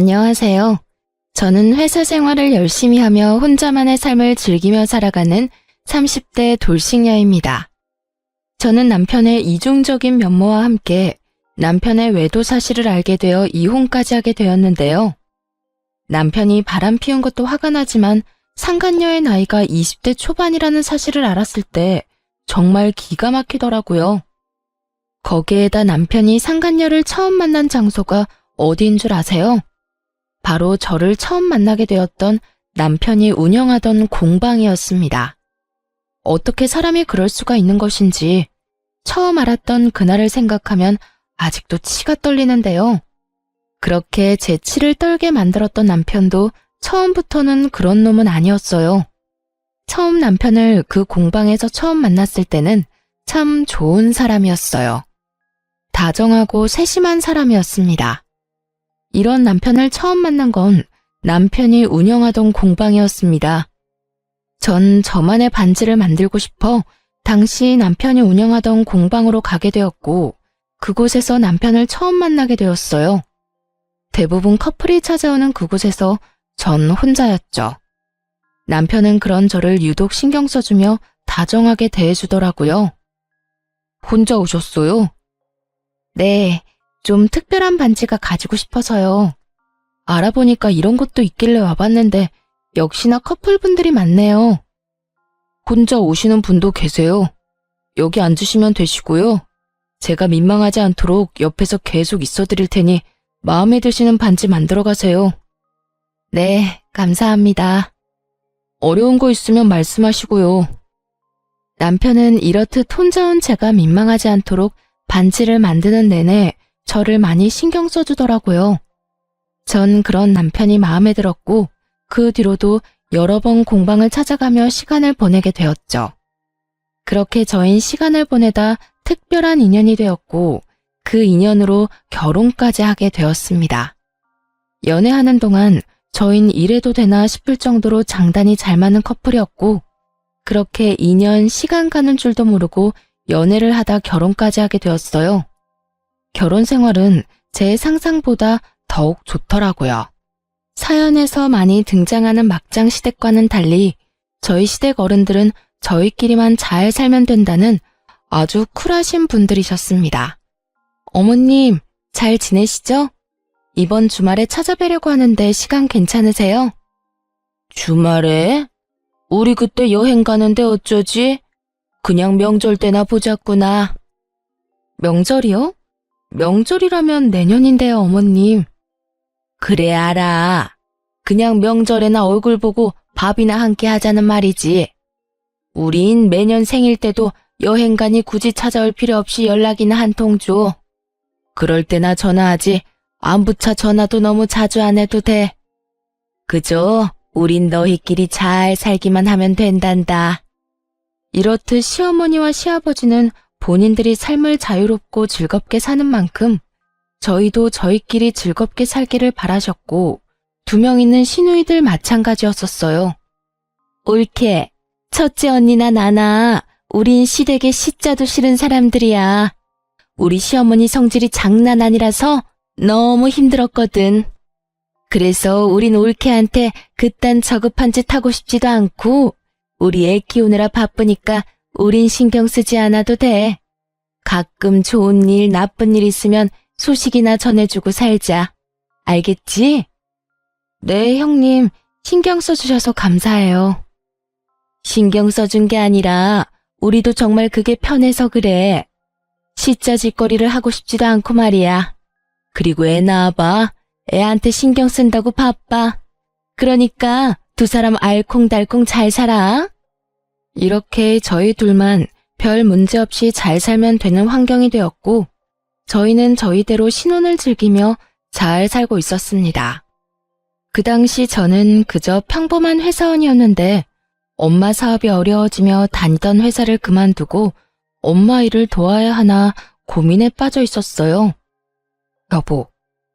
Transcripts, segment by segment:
안녕하세요. 저는 회사 생활을 열심히 하며 혼자만의 삶을 즐기며 살아가는 30대 돌싱녀입니다. 저는 남편의 이중적인 면모와 함께 남편의 외도 사실을 알게 되어 이혼까지 하게 되었는데요. 남편이 바람 피운 것도 화가 나지만 상간녀의 나이가 20대 초반이라는 사실을 알았을 때 정말 기가 막히더라고요. 거기에다 남편이 상간녀를 처음 만난 장소가 어디인 줄 아세요? 바로 저를 처음 만나게 되었던 남편이 운영하던 공방이었습니다. 어떻게 사람이 그럴 수가 있는 것인지 처음 알았던 그날을 생각하면 아직도 치가 떨리는데요. 그렇게 제 치를 떨게 만들었던 남편도 처음부터는 그런 놈은 아니었어요. 처음 남편을 그 공방에서 처음 만났을 때는 참 좋은 사람이었어요. 다정하고 세심한 사람이었습니다. 이런 남편을 처음 만난 건 남편이 운영하던 공방이었습니다. 전 저만의 반지를 만들고 싶어 당시 남편이 운영하던 공방으로 가게 되었고 그곳에서 남편을 처음 만나게 되었어요. 대부분 커플이 찾아오는 그곳에서 전 혼자였죠. 남편은 그런 저를 유독 신경 써주며 다정하게 대해주더라고요. 혼자 오셨어요? 네, 좀 특별한 반지가 가지고 싶어서요. 알아보니까 이런 것도 있길래 와봤는데 역시나 커플분들이 많네요. 혼자 오시는 분도 계세요. 여기 앉으시면 되시고요. 제가 민망하지 않도록 옆에서 계속 있어드릴 테니 마음에 드시는 반지 만들어 가세요. 네, 감사합니다. 어려운 거 있으면 말씀하시고요. 남편은 이렇듯 혼자 온 제가 민망하지 않도록 반지를 만드는 내내 저를 많이 신경 써주더라고요. 전 그런 남편이 마음에 들었고 그 뒤로도 여러 번 공방을 찾아가며 시간을 보내게 되었죠. 그렇게 저흰 시간을 보내다 특별한 인연이 되었고 그 인연으로 결혼까지 하게 되었습니다. 연애하는 동안 저흰 이래도 되나 싶을 정도로 장단이 잘 맞는 커플이었고 그렇게 2년 시간 가는 줄도 모르고 연애를 하다 결혼까지 하게 되었어요. 결혼 생활은 제 상상보다 더욱 좋더라고요. 사연에서 많이 등장하는 막장 시댁과는 달리 저희 시댁 어른들은 저희끼리만 잘 살면 된다는 아주 쿨하신 분들이셨습니다. 어머님, 잘 지내시죠? 이번 주말에 찾아뵈려고 하는데 시간 괜찮으세요? 주말에? 우리 그때 여행 가는데 어쩌지? 그냥 명절 때나 보자꾸나. 명절이요? 명절이라면 내년인데요, 어머님. 그래, 알아. 그냥 명절에나 얼굴 보고 밥이나 함께 하자는 말이지. 우린 매년 생일 때도 여행 가니 굳이 찾아올 필요 없이 연락이나 한 통 줘. 그럴 때나 전화하지. 안부차 전화도 너무 자주 안 해도 돼. 그저 우린 너희끼리 잘 살기만 하면 된단다. 이렇듯 시어머니와 시아버지는 본인들이 삶을 자유롭고 즐겁게 사는 만큼 저희도 저희끼리 즐겁게 살기를 바라셨고 2명 있는 시누이들 마찬가지였었어요. 옳게 첫째 언니나 나나 우린 시댁에 시자도 싫은 사람들이야. 우리 시어머니 성질이 장난 아니라서 너무 힘들었거든. 그래서 우린 올케한테 그딴 저급한 짓 하고 싶지도 않고 우리 애 키우느라 바쁘니까 우린 신경 쓰지 않아도 돼. 가끔 좋은 일, 나쁜 일 있으면 소식이나 전해주고 살자. 알겠지? 네, 형님. 신경 써주셔서 감사해요. 신경 써준 게 아니라 우리도 정말 그게 편해서 그래. 시자 짓거리를 하고 싶지도 않고 말이야. 그리고 애 낳아봐. 애한테 신경 쓴다고 바빠. 그러니까 2사람 알콩달콩 잘 살아. 이렇게 저희 둘만 별 문제 없이 잘 살면 되는 환경이 되었고 저희는 저희대로 신혼을 즐기며 잘 살고 있었습니다. 그 당시 저는 그저 평범한 회사원이었는데 엄마 사업이 어려워지며 다니던 회사를 그만두고 엄마 일을 도와야 하나 고민에 빠져 있었어요. 여보,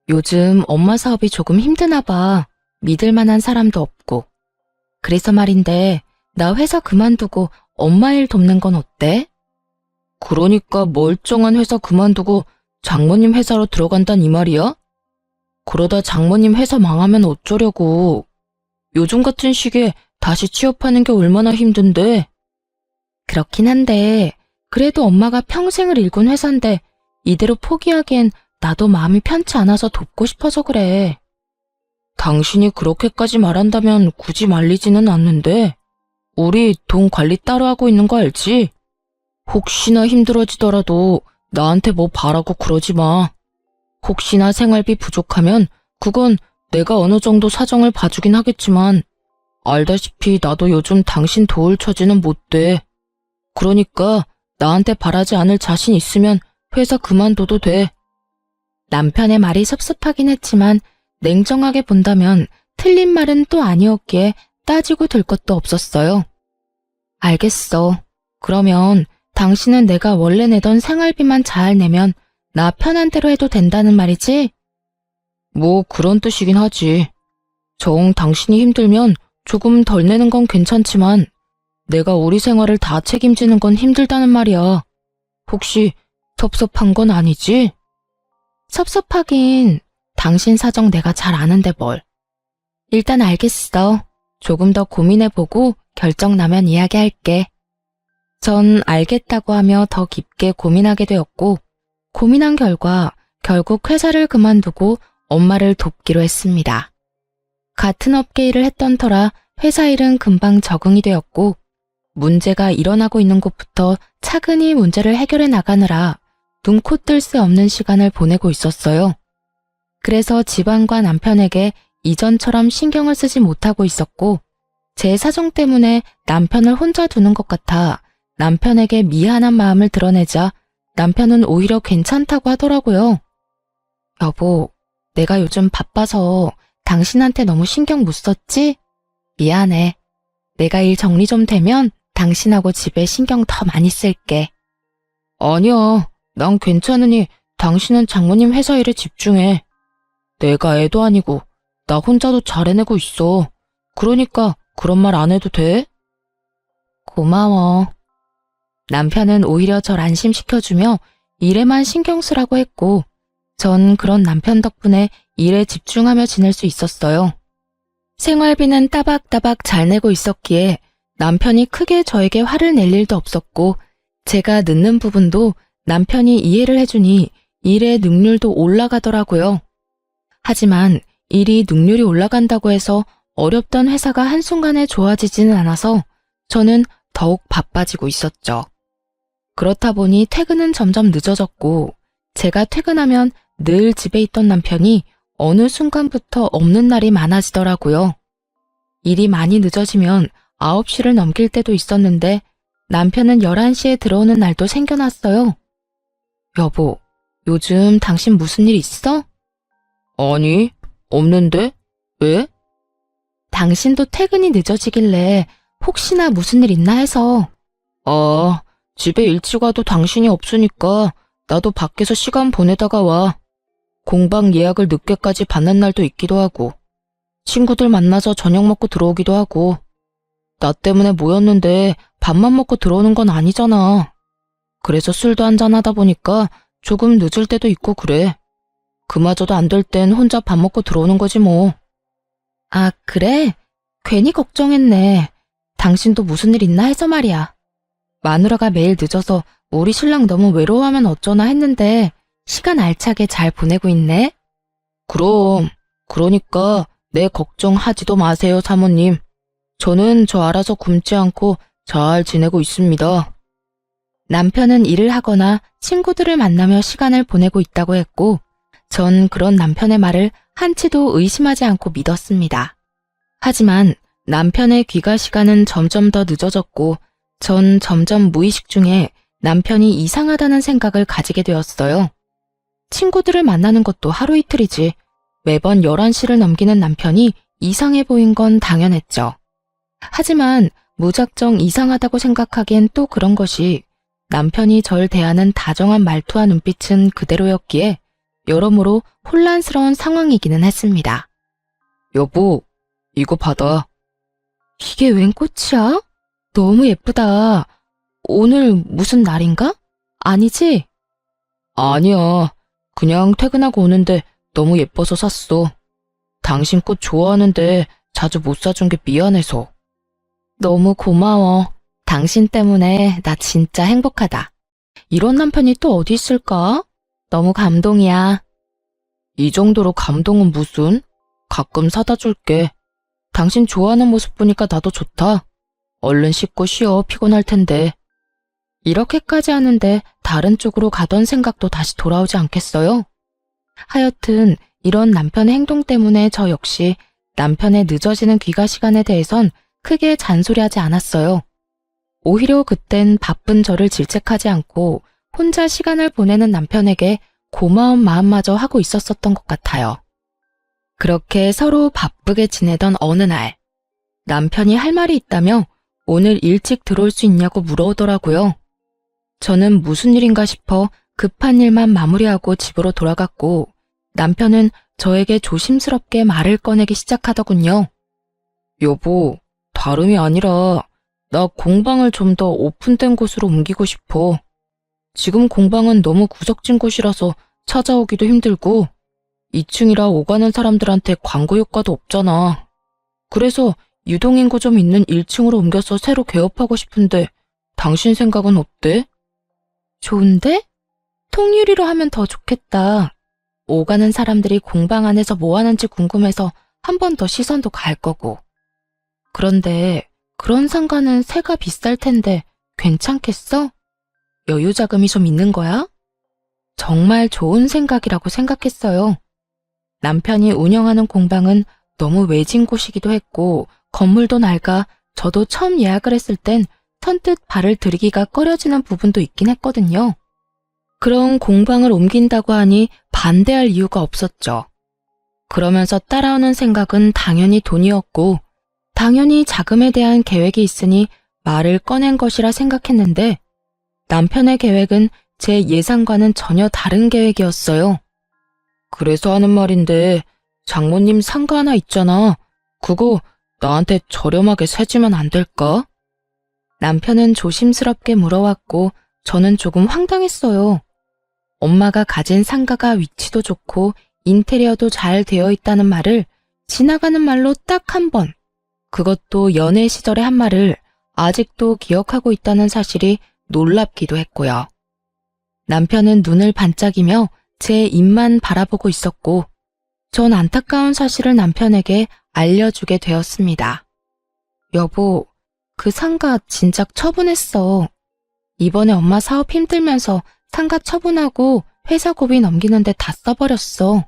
요즘 엄마 사업이 조금 힘드나 봐. 믿을 만한 사람도 없고. 그래서 말인데 나 회사 그만두고 엄마 일 돕는 건 어때? 그러니까 멀쩡한 회사 그만두고 장모님 회사로 들어간단 이 말이야? 그러다 장모님 회사 망하면 어쩌려고. 요즘 같은 시기에 다시 취업하는 게 얼마나 힘든데. 그렇긴 한데 그래도 엄마가 평생을 일군 회사인데 이대로 포기하기엔 나도 마음이 편치 않아서 돕고 싶어서 그래. 당신이 그렇게까지 말한다면 굳이 말리지는 않는데 우리 돈 관리 따로 하고 있는 거 알지? 혹시나 힘들어지더라도 나한테 뭐 바라고 그러지 마. 혹시나 생활비 부족하면 그건 내가 어느 정도 사정을 봐주긴 하겠지만 알다시피 나도 요즘 당신 도울 처지는 못 돼. 그러니까 나한테 바라지 않을 자신 있으면 회사 그만둬도 돼. 남편의 말이 섭섭하긴 했지만 냉정하게 본다면 틀린 말은 또 아니었기에 따지고 들 것도 없었어요. 알겠어. 그러면 당신은 내가 원래 내던 생활비만 잘 내면 나 편한 대로 해도 된다는 말이지? 뭐 그런 뜻이긴 하지. 정 당신이 힘들면 조금 덜 내는 건 괜찮지만 내가 우리 생활을 다 책임지는 건 힘들다는 말이야. 혹시 섭섭한 건 아니지? 섭섭하긴 당신 사정 내가 잘 아는데 뭘. 일단 알겠어. 조금 더 고민해보고 결정 나면 이야기할게. 전 알겠다고 하며 더 깊게 고민하게 되었고 고민한 결과 결국 회사를 그만두고 엄마를 돕기로 했습니다. 같은 업계 일을 했던 터라 회사 일은 금방 적응이 되었고 문제가 일어나고 있는 곳부터 차근히 문제를 해결해 나가느라 눈코 뜰 새 없는 시간을 보내고 있었어요. 그래서 집안과 남편에게 이전처럼 신경을 쓰지 못하고 있었고 제 사정 때문에 남편을 혼자 두는 것 같아 남편에게 미안한 마음을 드러내자 남편은 오히려 괜찮다고 하더라고요. 여보, 내가 요즘 바빠서 당신한테 너무 신경 못 썼지? 미안해. 내가 일 정리 좀 되면 당신하고 집에 신경 더 많이 쓸게. 아니야, 난 괜찮으니 당신은 장모님 회사 일에 집중해. 내가 애도 아니고 나 혼자도 잘 해내고 있어. 그러니까 그런 말 안 해도 돼? 고마워. 남편은 오히려 절 안심시켜주며 일에만 신경 쓰라고 했고 전 그런 남편 덕분에 일에 집중하며 지낼 수 있었어요. 생활비는 따박따박 잘 내고 있었기에 남편이 크게 저에게 화를 낼 일도 없었고 제가 늦는 부분도 남편이 이해를 해주니 일의 능률도 올라가더라고요. 하지만 일이 능률이 올라간다고 해서 어렵던 회사가 한순간에 좋아지지는 않아서 저는 더욱 바빠지고 있었죠. 그렇다 보니 퇴근은 점점 늦어졌고 제가 퇴근하면 늘 집에 있던 남편이 어느 순간부터 없는 날이 많아지더라고요. 일이 많이 늦어지면 9시를 넘길 때도 있었는데 남편은 11시에 들어오는 날도 생겨났어요. 여보, 요즘 당신 무슨 일 있어? 아니, 없는데? 왜? 당신도 퇴근이 늦어지길래 혹시나 무슨 일 있나 해서. 아, 집에 일찍 와도 당신이 없으니까 나도 밖에서 시간 보내다가 와. 공방 예약을 늦게까지 받는 날도 있기도 하고 친구들 만나서 저녁 먹고 들어오기도 하고 나 때문에 모였는데 밥만 먹고 들어오는 건 아니잖아. 그래서 술도 한잔하다 보니까 조금 늦을 때도 있고 그래. 그마저도 안 될 땐 혼자 밥 먹고 들어오는 거지 뭐. 아, 그래? 괜히 걱정했네. 당신도 무슨 일 있나 해서 말이야. 마누라가 매일 늦어서 우리 신랑 너무 외로워하면 어쩌나 했는데 시간 알차게 잘 보내고 있네. 그럼, 그러니까 내 걱정하지도 마세요, 사모님. 저는 저 알아서 굶지 않고 잘 지내고 있습니다. 남편은 일을 하거나 친구들을 만나며 시간을 보내고 있다고 했고 전 그런 남편의 말을 한치도 의심하지 않고 믿었습니다. 하지만 남편의 귀가 시간은 점점 더 늦어졌고 전 점점 무의식 중에 남편이 이상하다는 생각을 가지게 되었어요. 친구들을 만나는 것도 하루 이틀이지 매번 11시를 넘기는 남편이 이상해 보인 건 당연했죠. 하지만 무작정 이상하다고 생각하기엔 또 그런 것이 남편이 절 대하는 다정한 말투와 눈빛은 그대로였기에 여러모로 혼란스러운 상황이기는 했습니다. 여보, 이거 받아. 이게 웬 꽃이야? 너무 예쁘다. 오늘 무슨 날인가? 아니지? 아니야. 그냥 퇴근하고 오는데 너무 예뻐서 샀어. 당신 꽃 좋아하는데 자주 못 사준 게 미안해서. 너무 고마워. 당신 때문에 나 진짜 행복하다. 이런 남편이 또 어디 있을까? 너무 감동이야. 이 정도로 감동은 무슨? 가끔 사다 줄게. 당신 좋아하는 모습 보니까 나도 좋다. 얼른 씻고 쉬어, 피곤할 텐데. 이렇게까지 하는데 다른 쪽으로 가던 생각도 다시 돌아오지 않겠어요? 하여튼 이런 남편의 행동 때문에 저 역시 남편의 늦어지는 귀가 시간에 대해선 크게 잔소리하지 않았어요. 오히려 그땐 바쁜 저를 질책하지 않고 혼자 시간을 보내는 남편에게 고마운 마음마저 하고 있었었던 것 같아요. 그렇게 서로 바쁘게 지내던 어느 날, 남편이 할 말이 있다며 오늘 일찍 들어올 수 있냐고 물어오더라고요. 저는 무슨 일인가 싶어 급한 일만 마무리하고 집으로 돌아갔고, 남편은 저에게 조심스럽게 말을 꺼내기 시작하더군요. 여보, 다름이 아니라 나 공방을 좀 더 오픈된 곳으로 옮기고 싶어. 지금 공방은 너무 구석진 곳이라서 찾아오기도 힘들고 2층이라 오가는 사람들한테 광고 효과도 없잖아. 그래서 유동인구 좀 있는 1층으로 옮겨서 새로 개업하고 싶은데 당신 생각은 어때? 좋은데? 통유리로 하면 더 좋겠다. 오가는 사람들이 공방 안에서 뭐 하는지 궁금해서 한 번 더 시선도 갈 거고. 그런데 그런 상가는 세가 비쌀 텐데 괜찮겠어? 여유 자금이 좀 있는 거야? 정말 좋은 생각이라고 생각했어요. 남편이 운영하는 공방은 너무 외진 곳이기도 했고 건물도 낡아 저도 처음 예약을 했을 땐 선뜻 발을 들이기가 꺼려지는 부분도 있긴 했거든요. 그런 공방을 옮긴다고 하니 반대할 이유가 없었죠. 그러면서 따라오는 생각은 당연히 돈이었고 당연히 자금에 대한 계획이 있으니 말을 꺼낸 것이라 생각했는데 남편의 계획은 제 예상과는 전혀 다른 계획이었어요. 그래서 하는 말인데 장모님 상가 하나 있잖아. 그거 나한테 저렴하게 사주면 안 될까? 남편은 조심스럽게 물어왔고 저는 조금 황당했어요. 엄마가 가진 상가가 위치도 좋고 인테리어도 잘 되어 있다는 말을 지나가는 말로 딱 한 번, 그것도 연애 시절의 한 말을 아직도 기억하고 있다는 사실이 놀랍기도 했고요. 남편은 눈을 반짝이며 제 입만 바라보고 있었고 전 안타까운 사실을 남편에게 알려주게 되었습니다. 여보, 그 상가 진작 처분했어. 이번에 엄마 사업 힘들면서 상가 처분하고 회사 고비 넘기는데 다 써버렸어.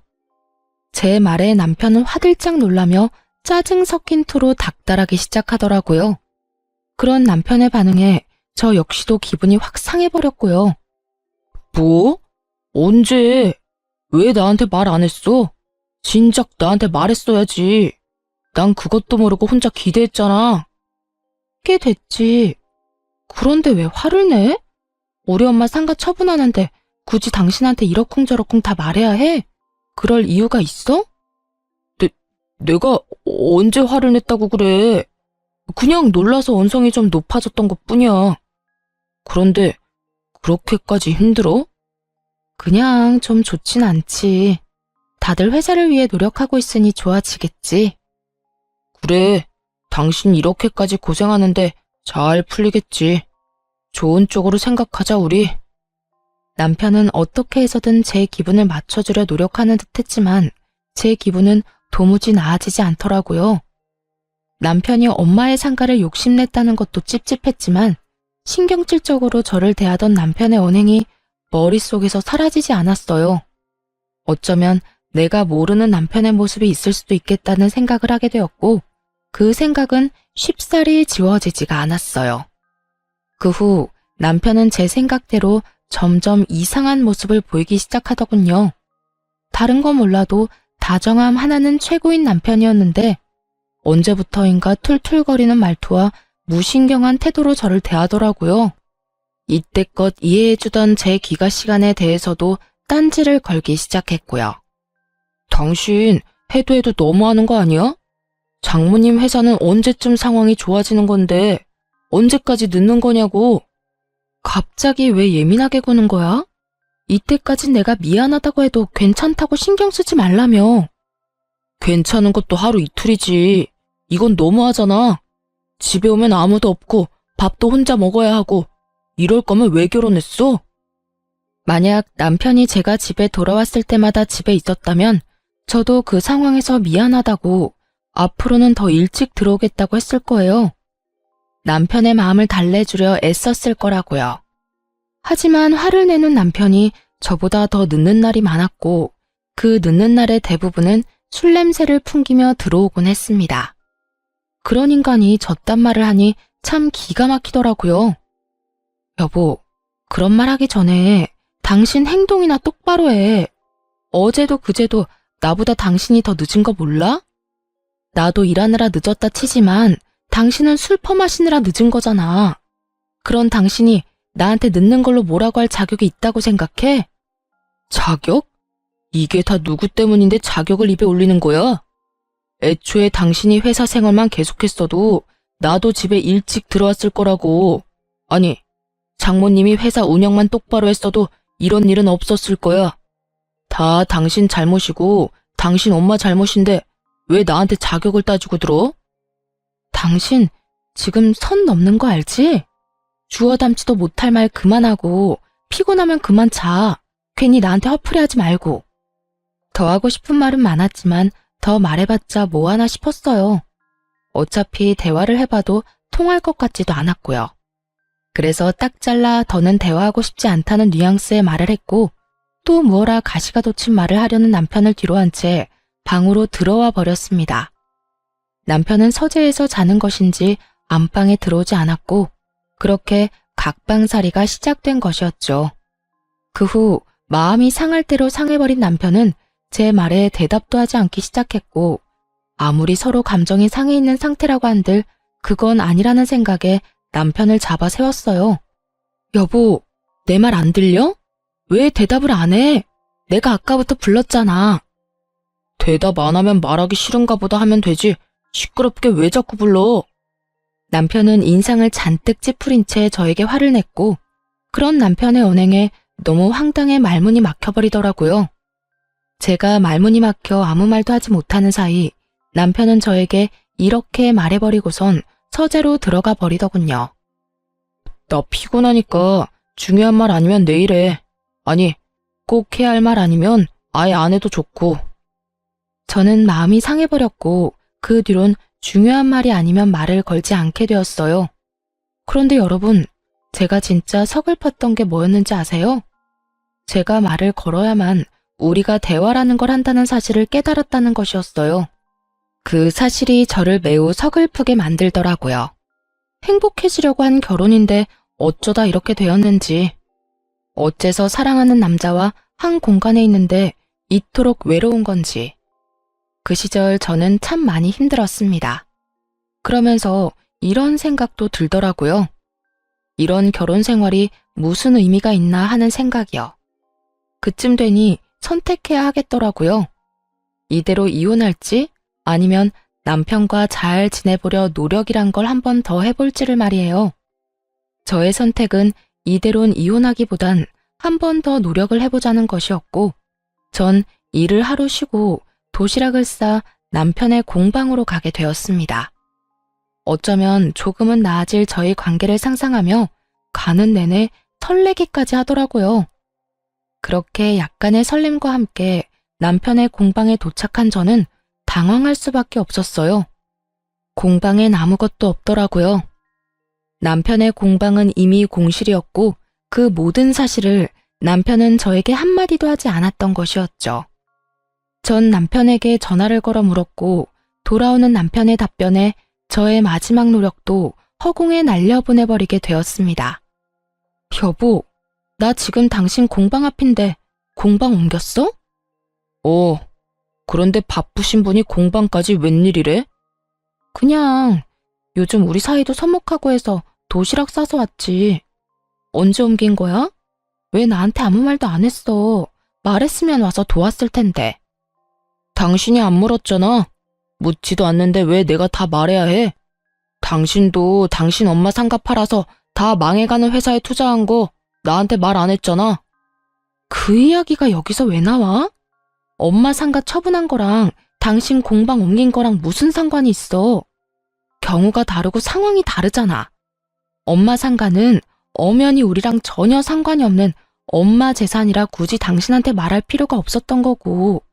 제 말에 남편은 화들짝 놀라며 짜증 섞인 투로 닥달하기 시작하더라고요. 그런 남편의 반응에 저 역시도 기분이 확 상해버렸고요. 뭐? 언제? 왜 나한테 말 안 했어? 진작 나한테 말했어야지. 난 그것도 모르고 혼자 기대했잖아. 꽤 됐지. 그런데 왜 화를 내? 우리 엄마 상가 처분하는데 굳이 당신한테 이러쿵저러쿵 다 말해야 해? 그럴 이유가 있어? 내가 언제 화를 냈다고 그래. 그냥 놀라서 언성이 좀 높아졌던 것뿐이야. 그런데 그렇게까지 힘들어? 그냥 좀 좋진 않지. 다들 회사를 위해 노력하고 있으니 좋아지겠지. 그래, 당신 이렇게까지 고생하는데 잘 풀리겠지. 좋은 쪽으로 생각하자, 우리. 남편은 어떻게 해서든 제 기분을 맞춰주려 노력하는 듯 했지만 제 기분은 도무지 나아지지 않더라고요. 남편이 엄마의 상가를 욕심냈다는 것도 찝찝했지만 신경질적으로 저를 대하던 남편의 언행이 머릿속에서 사라지지 않았어요. 어쩌면 내가 모르는 남편의 모습이 있을 수도 있겠다는 생각을 하게 되었고 그 생각은 쉽사리 지워지지가 않았어요. 그 후 남편은 제 생각대로 점점 이상한 모습을 보이기 시작하더군요. 다른 건 몰라도 다정함 하나는 최고인 남편이었는데 언제부터인가 툴툴거리는 말투와 무신경한 태도로 저를 대하더라고요. 이때껏 이해해주던 제 귀가 시간에 대해서도 딴지를 걸기 시작했고요. 당신 해도 해도 너무하는 거 아니야? 장모님 회사는 언제쯤 상황이 좋아지는 건데 언제까지 늦는 거냐고. 갑자기 왜 예민하게 구는 거야? 이때까진 내가 미안하다고 해도 괜찮다고 신경 쓰지 말라며. 괜찮은 것도 하루 이틀이지. 이건 너무하잖아. 집에 오면 아무도 없고 밥도 혼자 먹어야 하고 이럴 거면 왜 결혼했어? 만약 남편이 제가 집에 돌아왔을 때마다 집에 있었다면 저도 그 상황에서 미안하다고 앞으로는 더 일찍 들어오겠다고 했을 거예요. 남편의 마음을 달래주려 애썼을 거라고요. 하지만 화를 내는 남편이 저보다 더 늦는 날이 많았고 그 늦는 날의 대부분은 술 냄새를 풍기며 들어오곤 했습니다. 그런 인간이 저딴 말을 하니 참 기가 막히더라고요. 여보, 그런 말 하기 전에 당신 행동이나 똑바로 해. 어제도 그제도 나보다 당신이 더 늦은 거 몰라? 나도 일하느라 늦었다 치지만 당신은 술 퍼마시느라 늦은 거잖아. 그런 당신이 나한테 늦는 걸로 뭐라고 할 자격이 있다고 생각해? 자격? 이게 다 누구 때문인데 자격을 입에 올리는 거야? 애초에 당신이 회사 생활만 계속했어도 나도 집에 일찍 들어왔을 거라고. 아니, 장모님이 회사 운영만 똑바로 했어도 이런 일은 없었을 거야. 다 당신 잘못이고 당신 엄마 잘못인데 왜 나한테 자격을 따지고 들어? 당신 지금 선 넘는 거 알지? 주워 담지도 못할 말 그만하고 피곤하면 그만 자. 괜히 나한테 화풀이하지 말고. 더 하고 싶은 말은 많았지만 더 말해봤자 뭐하나 싶었어요. 어차피 대화를 해봐도 통할 것 같지도 않았고요. 그래서 딱 잘라 더는 대화하고 싶지 않다는 뉘앙스의 말을 했고 또 무어라 가시가 돋친 말을 하려는 남편을 뒤로 한 채 방으로 들어와 버렸습니다. 남편은 서재에서 자는 것인지 안방에 들어오지 않았고 그렇게 각방살이가 시작된 것이었죠. 그 후 마음이 상할 대로 상해버린 남편은 제 말에 대답도 하지 않기 시작했고 아무리 서로 감정이 상해 있는 상태라고 한들 그건 아니라는 생각에 남편을 잡아 세웠어요. 여보, 내 말 안 들려? 왜 대답을 안 해? 내가 아까부터 불렀잖아. 대답 안 하면 말하기 싫은가 보다 하면 되지. 시끄럽게 왜 자꾸 불러? 남편은 인상을 잔뜩 찌푸린 채 저에게 화를 냈고 그런 남편의 언행에 너무 황당해 말문이 막혀버리더라고요. 제가 말문이 막혀 아무 말도 하지 못하는 사이 남편은 저에게 이렇게 말해버리고선 서재로 들어가 버리더군요. 나 피곤하니까 중요한 말 아니면 내일 해. 아니, 꼭 해야 할 말 아니면 아예 안 해도 좋고. 저는 마음이 상해버렸고 그 뒤론 중요한 말이 아니면 말을 걸지 않게 되었어요. 그런데 여러분, 제가 진짜 서글펐던 게 뭐였는지 아세요? 제가 말을 걸어야만 우리가 대화라는 걸 한다는 사실을 깨달았다는 것이었어요. 그 사실이 저를 매우 서글프게 만들더라고요. 행복해지려고 한 결혼인데 어쩌다 이렇게 되었는지. 어째서 사랑하는 남자와 한 공간에 있는데 이토록 외로운 건지. 그 시절 저는 참 많이 힘들었습니다. 그러면서 이런 생각도 들더라고요. 이런 결혼 생활이 무슨 의미가 있나 하는 생각이요. 그쯤 되니 선택해야 하겠더라고요. 이대로 이혼할지 아니면 남편과 잘 지내보려 노력이란 걸 한 번 더 해볼지를 말이에요. 저의 선택은 이대로는 이혼하기보단 한 번 더 노력을 해보자는 것이었고 전 일을 하루 쉬고 도시락을 싸 남편의 공방으로 가게 되었습니다. 어쩌면 조금은 나아질 저희 관계를 상상하며 가는 내내 설레기까지 하더라고요. 그렇게 약간의 설렘과 함께 남편의 공방에 도착한 저는 당황할 수밖에 없었어요. 공방엔 아무것도 없더라고요. 남편의 공방은 이미 공실이었고 그 모든 사실을 남편은 저에게 한마디도 하지 않았던 것이었죠. 전 남편에게 전화를 걸어 물었고 돌아오는 남편의 답변에 저의 마지막 노력도 허공에 날려보내버리게 되었습니다. 여보, 나 지금 당신 공방 앞인데 공방 옮겼어? 그런데 바쁘신 분이 공방까지 웬일이래? 그냥 요즘 우리 사이도 서먹하고 해서 도시락 싸서 왔지. 언제 옮긴 거야? 왜 나한테 아무 말도 안 했어? 말했으면 와서 도왔을 텐데. 당신이 안 물었잖아. 묻지도 않는데 왜 내가 다 말해야 해? 당신도 당신 엄마 상가 팔아서 다 망해가는 회사에 투자한 거 나한테 말 안 했잖아. 그 이야기가 여기서 왜 나와? 엄마 상가 처분한 거랑 당신 공방 옮긴 거랑 무슨 상관이 있어? 경우가 다르고 상황이 다르잖아. 엄마 상가는 엄연히 우리랑 전혀 상관이 없는 엄마 재산이라 굳이 당신한테 말할 필요가 없었던 거고,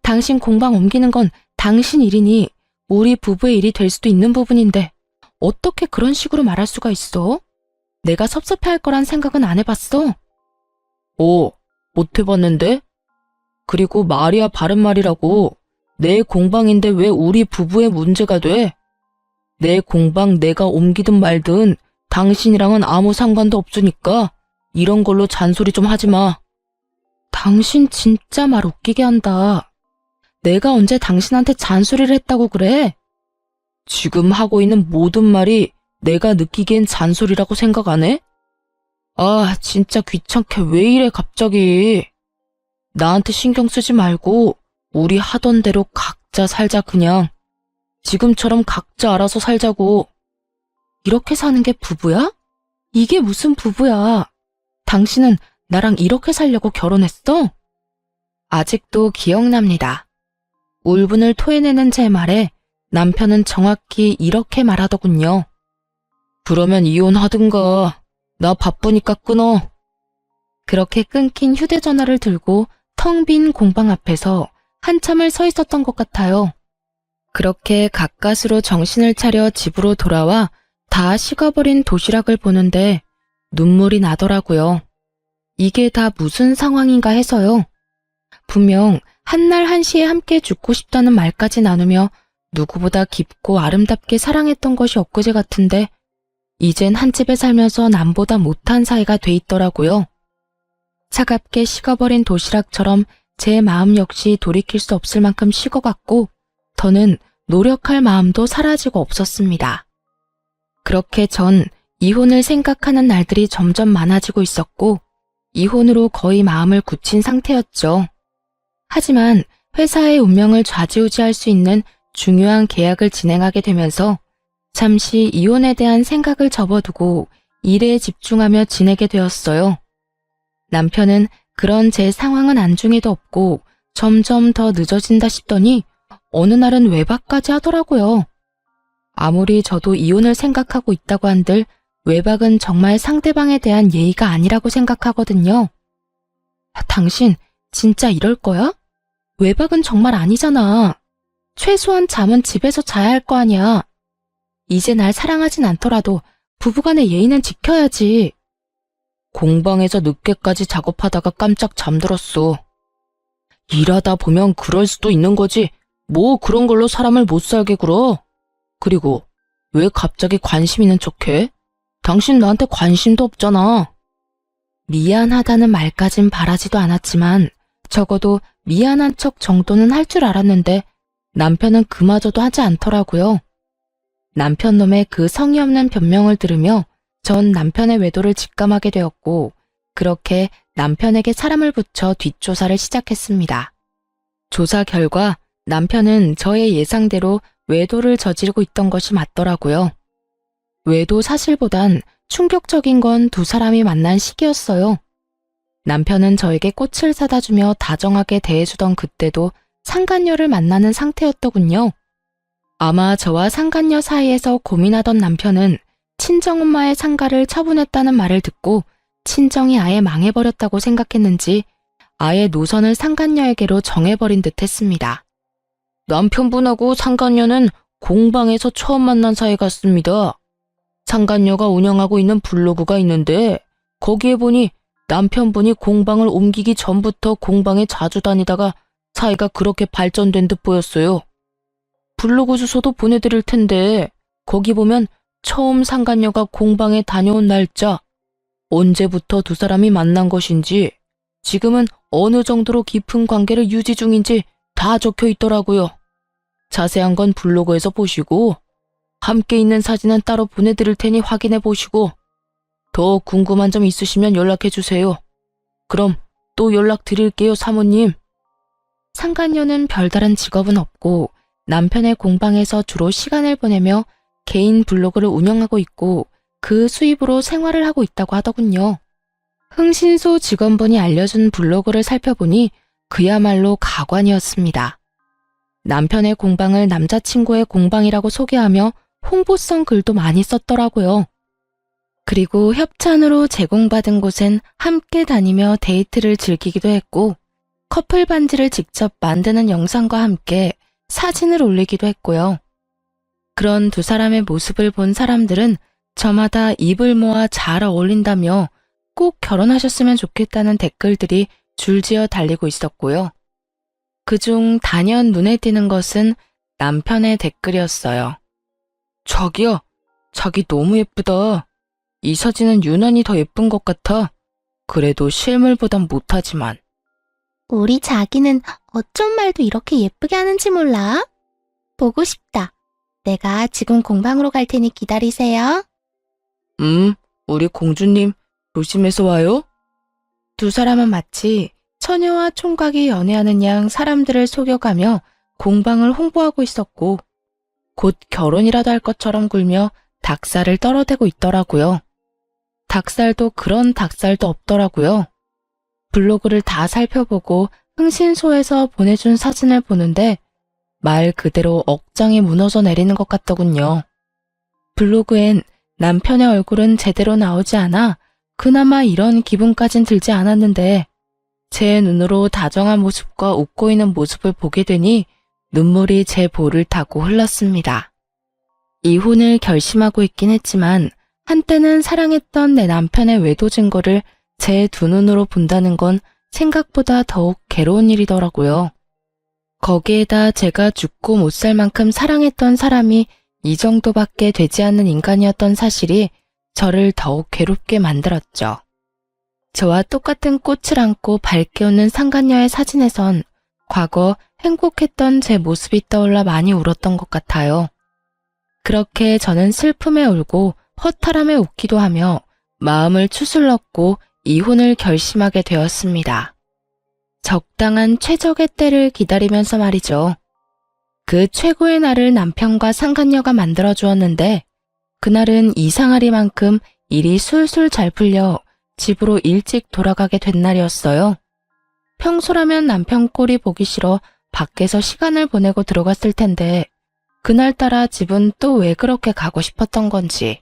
당신 공방 옮기는 건 당신 일이니 우리 부부의 일이 될 수도 있는 부분인데 어떻게 그런 식으로 말할 수가 있어? 내가 섭섭해할 거란 생각은 안 해봤어? 못 해봤는데? 그리고 말이야 바른 말이라고. 내 공방인데 왜 우리 부부의 문제가 돼? 내 공방 내가 옮기든 말든 당신이랑은 아무 상관도 없으니까 이런 걸로 잔소리 좀 하지 마. 당신 진짜 말 웃기게 한다. 내가 언제 당신한테 잔소리를 했다고 그래? 지금 하고 있는 모든 말이 내가 느끼기엔 잔소리라고 생각 안 해? 아, 진짜 귀찮게 왜 이래 갑자기. 나한테 신경 쓰지 말고 우리 하던 대로 각자 살자 그냥. 지금처럼 각자 알아서 살자고. 이렇게 사는 게 부부야? 이게 무슨 부부야? 당신은 나랑 이렇게 살려고 결혼했어? 아직도 기억납니다. 울분을 토해내는 제 말에 남편은 정확히 이렇게 말하더군요. 그러면 이혼하든가. 나 바쁘니까 끊어. 그렇게 끊긴 휴대전화를 들고 텅 빈 공방 앞에서 한참을 서 있었던 것 같아요. 그렇게 가까스로 정신을 차려 집으로 돌아와 다 식어버린 도시락을 보는데 눈물이 나더라고요. 이게 다 무슨 상황인가 해서요. 분명 한날 한시에 함께 죽고 싶다는 말까지 나누며 누구보다 깊고 아름답게 사랑했던 것이 엊그제 같은데 이젠 한 집에 살면서 남보다 못한 사이가 돼 있더라고요. 차갑게 식어버린 도시락처럼 제 마음 역시 돌이킬 수 없을 만큼 식어갔고 더는 노력할 마음도 사라지고 없었습니다. 그렇게 전 이혼을 생각하는 날들이 점점 많아지고 있었고 이혼으로 거의 마음을 굳힌 상태였죠. 하지만 회사의 운명을 좌지우지할 수 있는 중요한 계약을 진행하게 되면서 잠시 이혼에 대한 생각을 접어두고 일에 집중하며 지내게 되었어요. 남편은 그런 제 상황은 안중에도 없고 점점 더 늦어진다 싶더니 어느 날은 외박까지 하더라고요. 아무리 저도 이혼을 생각하고 있다고 한들 외박은 정말 상대방에 대한 예의가 아니라고 생각하거든요. 당신 진짜 이럴 거야? 외박은 정말 아니잖아. 최소한 잠은 집에서 자야 할 거 아니야. 이제 날 사랑하진 않더라도 부부간의 예의는 지켜야지. 공방에서 늦게까지 작업하다가 깜짝 잠들었어. 일하다 보면 그럴 수도 있는 거지. 뭐 그런 걸로 사람을 못 살게 굴어. 그리고 왜 갑자기 관심 있는 척해? 당신 나한테 관심도 없잖아. 미안하다는 말까진 바라지도 않았지만 적어도 미안한 척 정도는 할 줄 알았는데 남편은 그마저도 하지 않더라고요. 남편 놈의 그 성의 없는 변명을 들으며 전 남편의 외도를 직감하게 되었고 그렇게 남편에게 사람을 붙여 뒷조사를 시작했습니다. 조사 결과 남편은 저의 예상대로 외도를 저지르고 있던 것이 맞더라고요. 외도 사실보단 충격적인 건 두 사람이 만난 시기였어요. 남편은 저에게 꽃을 사다 주며 다정하게 대해주던 그때도 상간녀를 만나는 상태였더군요. 아마 저와 상간녀 사이에서 고민하던 남편은 친정엄마의 상가를 처분했다는 말을 듣고 친정이 아예 망해버렸다고 생각했는지 아예 노선을 상간녀에게로 정해버린 듯 했습니다. 남편분하고 상간녀는 공방에서 처음 만난 사이 같습니다. 상간녀가 운영하고 있는 블로그가 있는데 거기에 보니 남편분이 공방을 옮기기 전부터 공방에 자주 다니다가 사이가 그렇게 발전된 듯 보였어요. 블로그 주소도 보내드릴 텐데 거기 보면 처음 상간녀가 공방에 다녀온 날짜, 언제부터 두 사람이 만난 것인지, 지금은 어느 정도로 깊은 관계를 유지 중인지 다 적혀 있더라고요. 자세한 건 블로그에서 보시고 함께 있는 사진은 따로 보내드릴 테니 확인해 보시고 더 궁금한 점 있으시면 연락해 주세요. 그럼 또 연락드릴게요, 사모님. 상간녀는 별다른 직업은 없고 남편의 공방에서 주로 시간을 보내며 개인 블로그를 운영하고 있고 그 수입으로 생활을 하고 있다고 하더군요. 흥신소 직원분이 알려준 블로그를 살펴보니 그야말로 가관이었습니다. 남편의 공방을 남자친구의 공방이라고 소개하며 홍보성 글도 많이 썼더라고요. 그리고 협찬으로 제공받은 곳엔 함께 다니며 데이트를 즐기기도 했고, 커플 반지를 직접 만드는 영상과 함께 사진을 올리기도 했고요. 그런 두 사람의 모습을 본 사람들은 저마다 입을 모아 잘 어울린다며 꼭 결혼하셨으면 좋겠다는 댓글들이 줄지어 달리고 있었고요. 그중 단연 눈에 띄는 것은 남편의 댓글이었어요. 자기야, 자기 너무 예쁘다. 이 사진은 유난히 더 예쁜 것 같아. 그래도 실물보단 못하지만. 우리 자기는 어쩜 말도 이렇게 예쁘게 하는지 몰라. 보고 싶다. 내가 지금 공방으로 갈 테니 기다리세요. 우리 공주님 조심해서 와요. 두 사람은 마치 처녀와 총각이 연애하는 양 사람들을 속여가며 공방을 홍보하고 있었고, 곧 결혼이라도 할 것처럼 굴며 닭살을 떨어대고 있더라고요. 닭살도 그런 닭살도 없더라고요. 블로그를 다 살펴보고 흥신소에서 보내준 사진을 보는데 말 그대로 억장이 무너져 내리는 것 같더군요. 블로그엔 남편의 얼굴은 제대로 나오지 않아 그나마 이런 기분까진 들지 않았는데, 제 눈으로 다정한 모습과 웃고 있는 모습을 보게 되니 눈물이 제 볼을 타고 흘렀습니다. 이혼을 결심하고 있긴 했지만 한때는 사랑했던 내 남편의 외도 증거를 제 두 눈으로 본다는 건 생각보다 더욱 괴로운 일이더라고요. 거기에다 제가 죽고 못 살 만큼 사랑했던 사람이 이 정도밖에 되지 않는 인간이었던 사실이 저를 더욱 괴롭게 만들었죠. 저와 똑같은 꽃을 안고 밝게 웃는 상간녀의 사진에선 과거 행복했던 제 모습이 떠올라 많이 울었던 것 같아요. 그렇게 저는 슬픔에 울고 허탈함에 웃기도 하며 마음을 추슬렀고 이혼을 결심하게 되었습니다. 적당한 최적의 때를 기다리면서 말이죠. 그 최고의 날을 남편과 상간녀가 만들어 주었는데, 그날은 이상하리만큼 일이 술술 잘 풀려 집으로 일찍 돌아가게 된 날이었어요. 평소라면 남편 꼴이 보기 싫어 밖에서 시간을 보내고 들어갔을 텐데, 그날따라 집은 또 왜 그렇게 가고 싶었던 건지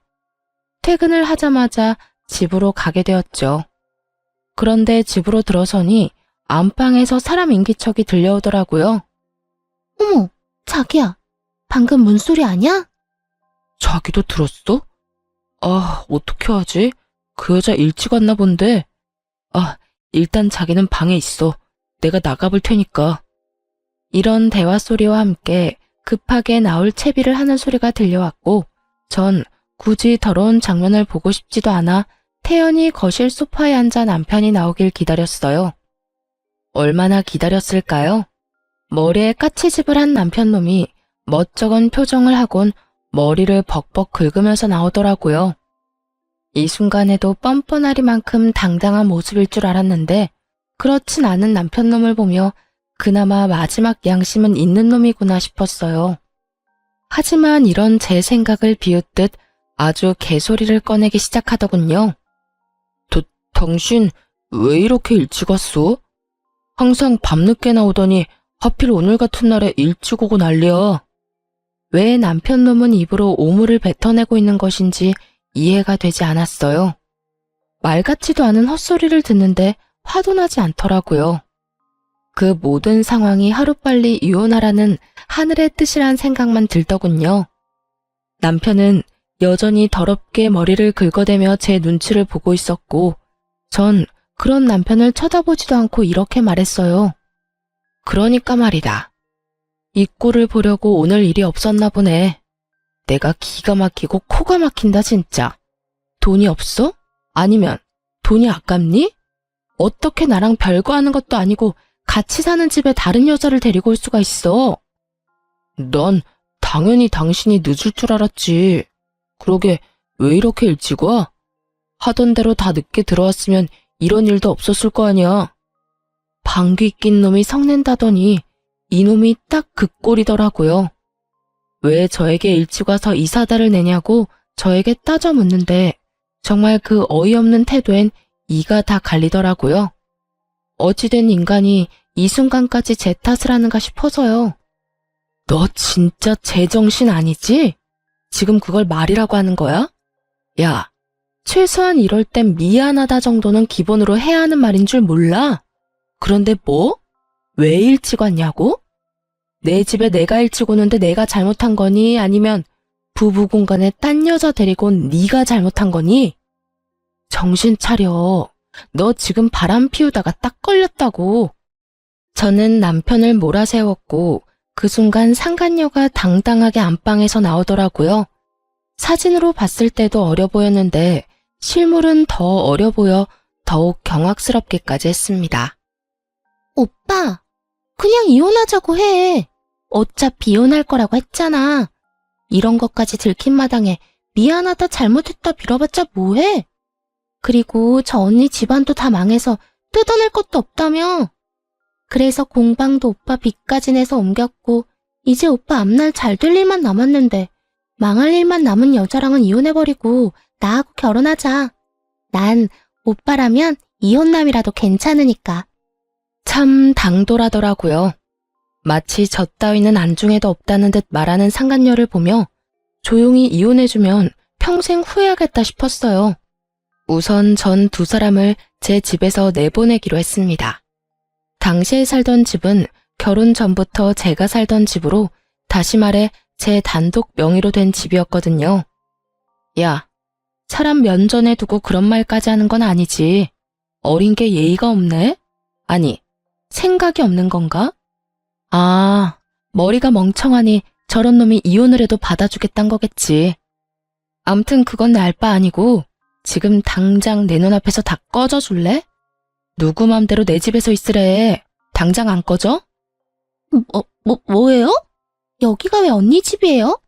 퇴근을 하자마자 집으로 가게 되었죠. 그런데 집으로 들어서니 안방에서 사람 인기척이 들려오더라고요. 어머, 자기야. 방금 문소리 아냐? 자기도 들었어? 아, 어떻게 하지? 그 여자 일찍 왔나 본데. 아, 일단 자기는 방에 있어. 내가 나가볼 테니까. 이런 대화 소리와 함께 급하게 나올 채비를 하는 소리가 들려왔고, 전 굳이 더러운 장면을 보고 싶지도 않아 태연히 거실 소파에 앉아 남편이 나오길 기다렸어요. 얼마나 기다렸을까요? 머리에 까치집을 한 남편놈이 멋쩍은 표정을 하곤 머리를 벅벅 긁으면서 나오더라고요. 이 순간에도 뻔뻔하리만큼 당당한 모습일 줄 알았는데, 그렇진 않은 남편놈을 보며 그나마 마지막 양심은 있는 놈이구나 싶었어요. 하지만 이런 제 생각을 비웃듯 아주 개소리를 꺼내기 시작하더군요. 당신 왜 이렇게 일찍 왔어? 항상 밤늦게 나오더니 하필 오늘 같은 날에 일찍 오고 난리야. 왜 남편놈은 입으로 오물을 뱉어내고 있는 것인지 이해가 되지 않았어요. 말 같지도 않은 헛소리를 듣는데 화도 나지 않더라고요. 그 모든 상황이 하루빨리 이혼하라는 하늘의 뜻이란 생각만 들더군요. 남편은 여전히 더럽게 머리를 긁어대며 제 눈치를 보고 있었고, 전 그런 남편을 쳐다보지도 않고 이렇게 말했어요. 그러니까 말이다. 이 꼴을 보려고 오늘 일이 없었나 보네. 내가 기가 막히고 코가 막힌다 진짜. 돈이 없어? 아니면 돈이 아깝니? 어떻게 나랑 별거 하는 것도 아니고 같이 사는 집에 다른 여자를 데리고 올 수가 있어? 난 당연히 당신이 늦을 줄 알았지. 그러게 왜 이렇게 일찍 와? 하던 대로 다 늦게 들어왔으면 이런 일도 없었을 거 아니야. 방귀 낀 놈이 성낸다더니 이놈이 딱 그 꼴이더라고요. 왜 저에게 일찍 와서 이 사달을 내냐고 저에게 따져 묻는데, 정말 그 어이없는 태도엔 이가 다 갈리더라고요. 어찌된 인간이 이 순간까지 제 탓을 하는가 싶어서요. 너 진짜 제정신 아니지? 지금 그걸 말이라고 하는 거야? 야, 최소한 이럴 땐 미안하다 정도는 기본으로 해야 하는 말인 줄 몰라? 그런데 뭐? 왜 일찍 왔냐고? 내 집에 내가 일찍 오는데 내가 잘못한 거니? 아니면 부부 공간에 딴 여자 데리고 온 네가 잘못한 거니? 정신 차려. 너 지금 바람 피우다가 딱 걸렸다고. 저는 남편을 몰아세웠고 그 순간 상간녀가 당당하게 안방에서 나오더라고요. 사진으로 봤을 때도 어려 보였는데 실물은 더 어려 보여 더욱 경악스럽게까지 했습니다. 오빠, 그냥 이혼하자고 해. 어차피 이혼할 거라고 했잖아. 이런 것까지 들킨 마당에 미안하다 잘못했다 빌어봤자 뭐해? 그리고 저 언니 집안도 다 망해서 뜯어낼 것도 없다며. 그래서 공방도 오빠 빚까지 내서 옮겼고 이제 오빠 앞날 잘 될 일만 남았는데 망할 일만 남은 여자랑은 이혼해버리고 나하고 결혼하자. 난 오빠라면 이혼남이라도 괜찮으니까. 참 당돌하더라고요. 마치 저 따위는 안중에도 없다는 듯 말하는 상간녀를 보며 조용히 이혼해주면 평생 후회하겠다 싶었어요. 우선 전 두 사람을 제 집에서 내보내기로 했습니다. 당시에 살던 집은 결혼 전부터 제가 살던 집으로 다시 말해 제 단독 명의로 된 집이었거든요. 야, 사람 면전에 두고 그런 말까지 하는 건 아니지. 어린 게 예의가 없네? 아니, 생각이 없는 건가? 아, 머리가 멍청하니 저런 놈이 이혼을 해도 받아주겠단 거겠지. 암튼 그건 내 알 바 아니고 지금 당장 내 눈앞에서 다 꺼져줄래? 누구 맘대로 내 집에서 있으래. 당장 안 꺼져? 뭐예요? 여기가 왜 언니 집이에요?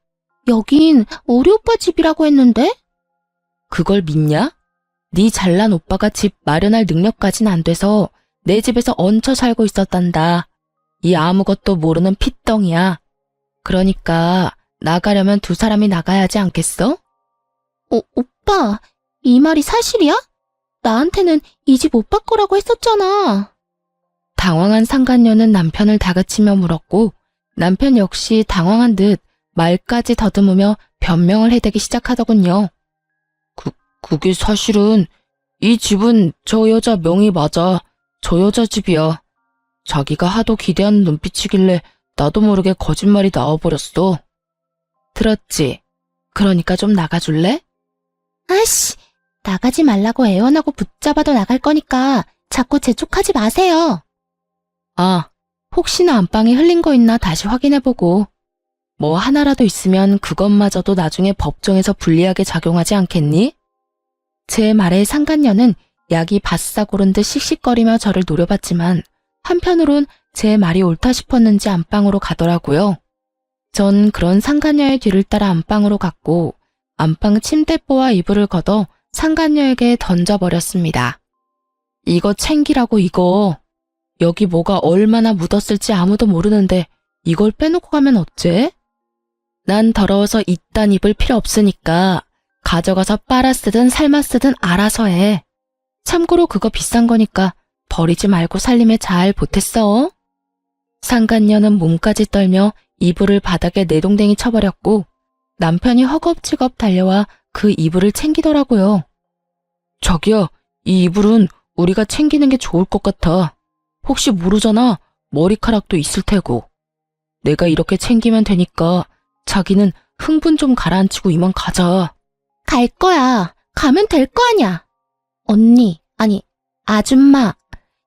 여긴 우리 오빠 집이라고 했는데? 그걸 믿냐? 네 잘난 오빠가 집 마련할 능력까진 안 돼서 내 집에서 얹혀 살고 있었단다. 이 아무것도 모르는 핏덩이야. 그러니까 나가려면 두 사람이 나가야 하지 않겠어? 오빠, 이 말이 사실이야? 나한테는 이 집 오빠 거라고 했었잖아. 당황한 상간녀는 남편을 다그치며 물었고 남편 역시 당황한 듯 말까지 더듬으며 변명을 해대기 시작하더군요. 그게 사실은 이 집은 저 여자 명의 맞아. 저 여자 집이야. 자기가 하도 기대하는 눈빛이길래 나도 모르게 거짓말이 나와버렸어. 들었지? 그러니까 좀 나가줄래? 아씨, 나가지 말라고 애원하고 붙잡아도 나갈 거니까 자꾸 재촉하지 마세요. 아, 혹시나 안방에 흘린 거 있나 다시 확인해보고. 뭐 하나라도 있으면 그것마저도 나중에 법정에서 불리하게 작용하지 않겠니? 제 말에 상간녀는 약이 바싹 오른 듯 씩씩거리며 저를 노려봤지만 한편으론 제 말이 옳다 싶었는지 안방으로 가더라고요. 전 그런 상간녀의 뒤를 따라 안방으로 갔고 안방 침대보와 이불을 걷어 상간녀에게 던져버렸습니다. 이거 챙기라고 이거. 여기 뭐가 얼마나 묻었을지 아무도 모르는데 이걸 빼놓고 가면 어째? 난 더러워서 이딴 입을 필요 없으니까 가져가서 빨아 쓰든 삶아 쓰든 알아서 해. 참고로 그거 비싼 거니까 버리지 말고 살림에 잘 보탰어. 상간녀는 몸까지 떨며 이불을 바닥에 내동댕이 쳐버렸고 남편이 허겁지겁 달려와 그 이불을 챙기더라고요. 자기야, 이 이불은 우리가 챙기는 게 좋을 것 같아. 혹시 모르잖아. 머리카락도 있을 테고. 내가 이렇게 챙기면 되니까 자기는 흥분 좀 가라앉히고 이만 가자. 갈 거야. 가면 될 거 아냐. 언니, 아니, 아줌마.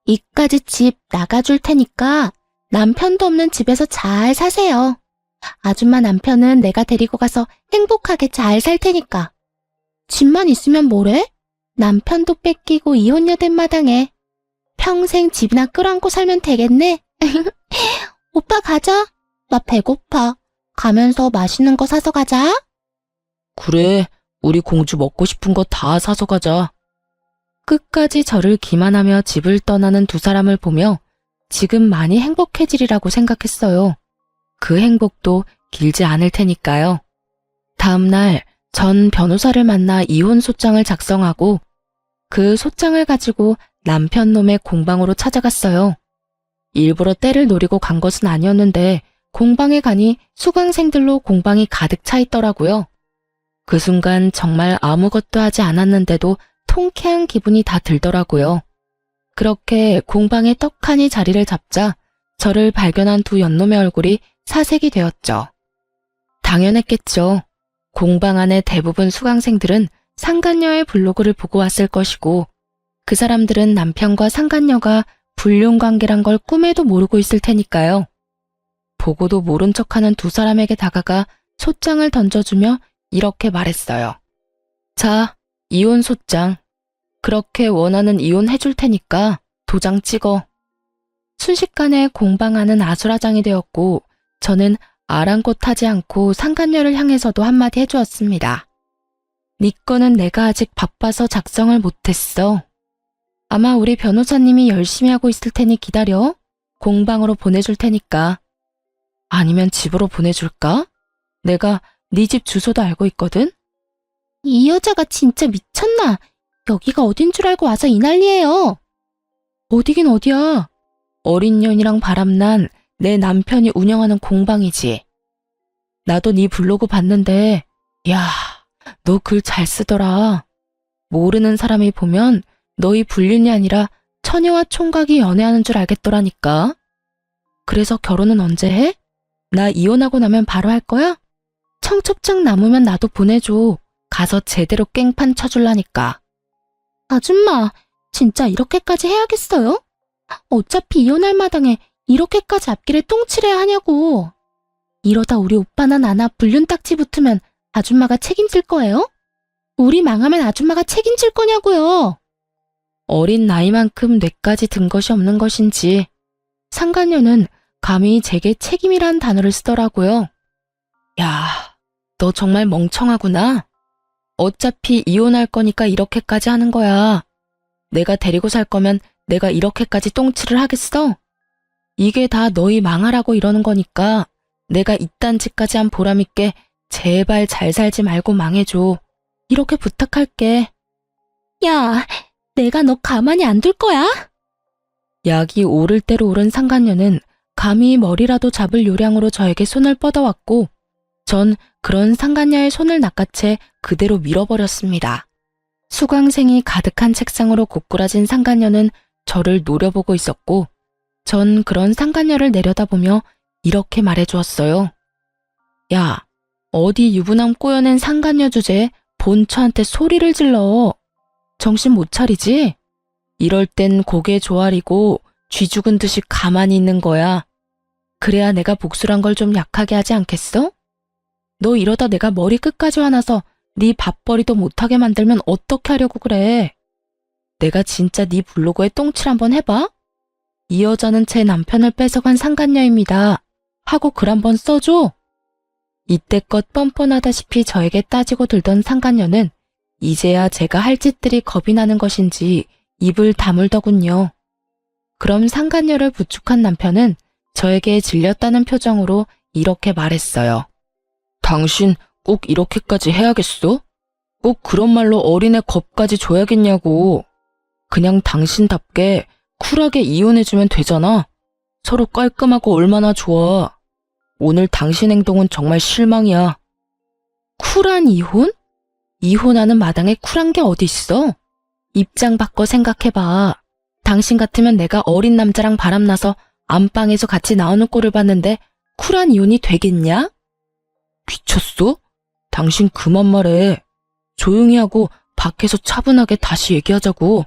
이까지 집 나가줄 테니까 남편도 없는 집에서 잘 사세요. 아줌마 남편은 내가 데리고 가서 행복하게 잘 살 테니까. 집만 있으면 뭐래? 남편도 뺏기고 이혼녀 된 마당에 평생 집이나 끌어안고 살면 되겠네. 오빠 가자. 나 배고파. 가면서 맛있는 거 사서 가자. 그래, 우리 공주 먹고 싶은 거 다 사서 가자. 끝까지 저를 기만하며 집을 떠나는 두 사람을 보며 지금 많이 행복해지리라고 생각했어요. 그 행복도 길지 않을 테니까요. 다음 날 전 변호사를 만나 이혼 소장을 작성하고 그 솥장을 가지고 남편 놈의 공방으로 찾아갔어요. 일부러 때를 노리고 간 것은 아니었는데 공방에 가니 수강생들로 공방이 가득 차 있더라고요. 그 순간 정말 아무것도 하지 않았는데도 통쾌한 기분이 다 들더라고요. 그렇게 공방에 떡하니 자리를 잡자 저를 발견한 두 연놈의 얼굴이 사색이 되었죠. 당연했겠죠. 공방 안의 대부분 수강생들은 상간녀의 블로그를 보고 왔을 것이고 그 사람들은 남편과 상간녀가 불륜관계란 걸 꿈에도 모르고 있을 테니까요. 보고도 모른 척하는 두 사람에게 다가가 솥장을 던져주며 이렇게 말했어요. 자, 이혼 솥장. 그렇게 원하는 이혼 해줄 테니까 도장 찍어. 순식간에 공방 안은 아수라장이 되었고 저는 아랑곳하지 않고 상간녀를 향해서도 한마디 해주었습니다. 네 거는 내가 아직 바빠서 작성을 못했어. 아마 우리 변호사님이 열심히 하고 있을 테니 기다려. 공방으로 보내줄 테니까. 아니면 집으로 보내줄까? 내가 네 집 주소도 알고 있거든? 이 여자가 진짜 미쳤나? 여기가 어딘 줄 알고 와서 이 난리예요. 어디긴 어디야. 어린 년이랑 바람난 내 남편이 운영하는 공방이지. 나도 네 블로그 봤는데 야, 너 글 잘 쓰더라. 모르는 사람이 보면 너희 불륜이 아니라 처녀와 총각이 연애하는 줄 알겠더라니까. 그래서 결혼은 언제 해? 나 이혼하고 나면 바로 할 거야? 청첩장 남으면 나도 보내줘. 가서 제대로 깽판 쳐줄라니까. 아줌마, 진짜 이렇게까지 해야겠어요? 어차피 이혼할 마당에 이렇게까지 앞길에 똥칠해야 하냐고. 이러다 우리 오빠나 나나 불륜 딱지 붙으면 아줌마가 책임질 거예요? 우리 망하면 아줌마가 책임질 거냐고요. 어린 나이만큼 뇌까지 든 것이 없는 것인지 상간녀는 감히 제게 책임이란 단어를 쓰더라고요. 야, 너 정말 멍청하구나. 어차피 이혼할 거니까 이렇게까지 하는 거야. 내가 데리고 살 거면 내가 이렇게까지 똥칠을 하겠어? 이게 다 너희 망하라고 이러는 거니까 내가 이딴 짓까지 한 보람 있게 제발 잘 살지 말고 망해줘. 이렇게 부탁할게. 야, 내가 너 가만히 안 둘 거야? 약이 오를 대로 오른 상간녀는 감히 머리라도 잡을 요량으로 저에게 손을 뻗어왔고 전 그런 상간녀의 손을 낚아채 그대로 밀어버렸습니다. 수강생이 가득한 책상으로 고꾸라진 상간녀는 저를 노려보고 있었고 전 그런 상간녀를 내려다보며 이렇게 말해주었어요. 야, 어디 유부남 꼬여낸 상간녀 주제에 본처한테 소리를 질러. 정신 못 차리지? 이럴 땐 고개 조아리고 쥐 죽은 듯이 가만히 있는 거야. 그래야 내가 복수란 걸 좀 약하게 하지 않겠어? 너 이러다 내가 머리 끝까지 화나서 네 밥벌이도 못하게 만들면 어떻게 하려고 그래? 내가 진짜 네 블로그에 똥칠 한번 해봐? 이 여자는 제 남편을 뺏어간 상간녀입니다. 하고 글 한번 써줘. 이때껏 뻔뻔하다시피 저에게 따지고 들던 상간녀는 이제야 제가 할 짓들이 겁이 나는 것인지 입을 다물더군요. 그럼 상간녀를 부축한 남편은 저에게 질렸다는 표정으로 이렇게 말했어요. 당신 꼭 이렇게까지 해야겠어? 꼭 그런 말로 어린애 겁까지 줘야겠냐고. 그냥 당신답게 쿨하게 이혼해주면 되잖아. 서로 깔끔하고 얼마나 좋아. 오늘 당신 행동은 정말 실망이야. 쿨한 이혼? 이혼하는 마당에 쿨한 게 어디 있어? 입장 바꿔 생각해봐. 당신 같으면 내가 어린 남자랑 바람나서 안방에서 같이 나오는 꼴을 봤는데 쿨한 이혼이 되겠냐? 미쳤어? 당신 그만 말해. 조용히 하고 밖에서 차분하게 다시 얘기하자고.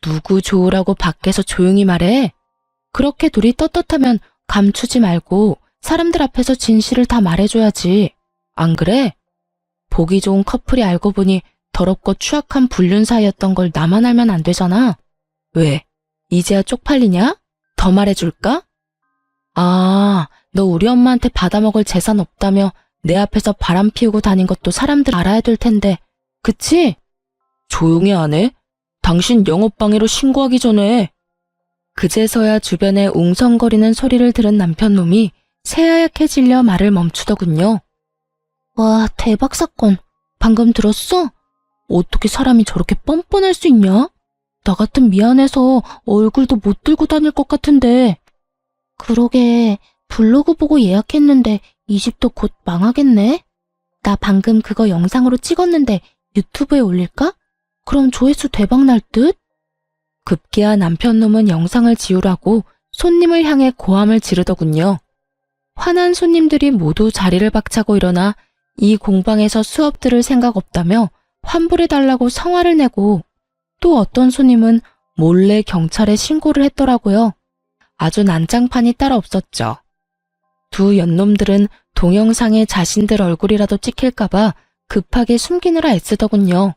누구 좋으라고 밖에서 조용히 말해? 그렇게 둘이 떳떳하면 감추지 말고 사람들 앞에서 진실을 다 말해줘야지. 안 그래? 보기 좋은 커플이 알고 보니 더럽고 추악한 불륜 사이였던 걸 나만 알면 안 되잖아. 왜? 이제야 쪽팔리냐? 더 말해줄까? 아, 너 우리 엄마한테 받아먹을 재산 없다며 내 앞에서 바람 피우고 다닌 것도 사람들 알아야 될 텐데, 그치? 조용히 안 해? 당신 영업방해로 신고하기 전에. 그제서야 주변에 웅성거리는 소리를 들은 남편놈이 새하얗게 질려 말을 멈추더군요. 와, 대박 사건. 방금 들었어? 어떻게 사람이 저렇게 뻔뻔할 수 있냐? 나 같은 미안해서 얼굴도 못 들고 다닐 것 같은데. 그러게, 블로그 보고 예약했는데 이 집도 곧 망하겠네? 나 방금 그거 영상으로 찍었는데 유튜브에 올릴까? 그럼 조회수 대박 날 듯? 급기야 남편 놈은 영상을 지우라고 손님을 향해 고함을 지르더군요. 화난 손님들이 모두 자리를 박차고 일어나 이 공방에서 수업 들을 생각 없다며 환불해달라고 성화를 내고, 또 어떤 손님은 몰래 경찰에 신고를 했더라고요. 아주 난장판이 따로 없었죠. 두 연놈들은 동영상에 자신들 얼굴이라도 찍힐까봐 급하게 숨기느라 애쓰더군요.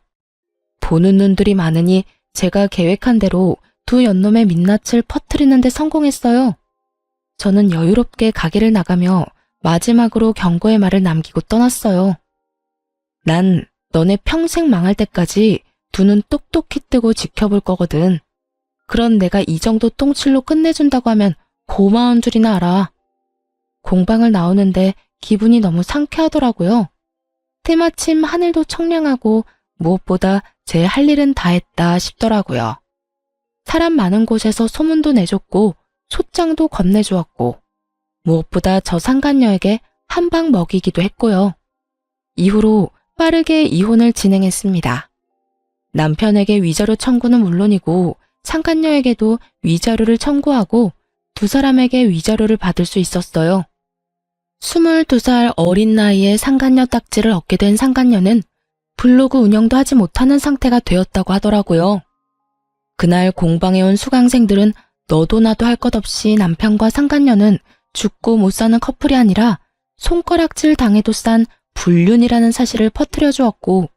보는 눈들이 많으니 제가 계획한 대로 두 연놈의 민낯을 퍼뜨리는 데 성공했어요. 저는 여유롭게 가게를 나가며 마지막으로 경고의 말을 남기고 떠났어요. 난 너네 평생 망할 때까지 두 눈 똑똑히 뜨고 지켜볼 거거든. 그런 내가 이 정도 똥칠로 끝내준다고 하면 고마운 줄이나 알아. 공방을 나오는데 기분이 너무 상쾌하더라고요. 때마침 하늘도 청량하고 무엇보다 제 할 일은 다 했다 싶더라고요. 사람 많은 곳에서 소문도 내줬고 소장도 건네주었고, 무엇보다 저 상간녀에게 한 방 먹이기도 했고요. 이후로 빠르게 이혼을 진행했습니다. 남편에게 위자료 청구는 물론이고 상간녀에게도 위자료를 청구하고 두 사람에게 위자료를 받을 수 있었어요. 22살 어린 나이에 상간녀 딱지를 얻게 된 상간녀는 블로그 운영도 하지 못하는 상태가 되었다고 하더라고요. 그날 공방에 온 수강생들은 너도 나도 할 것 없이 남편과 상간녀는 죽고 못 사는 커플이 아니라 손가락질 당해도 싼 불륜이라는 사실을 퍼뜨려 주었고,